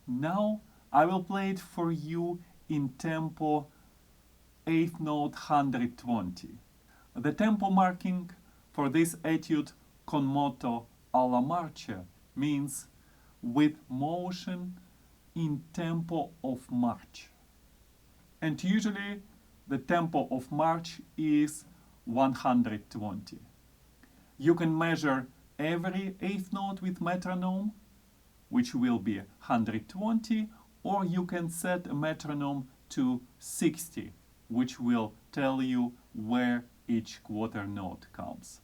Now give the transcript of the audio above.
Now I will play it for you in tempo 8th note 120. The tempo marking for this etude con moto alla marcia means with motion in tempo of march. And usually the tempo of march is 120. You can measure every 8th note with metronome, which will be 120, or you can set a metronome to 60, which will tell you where each quarter note comes.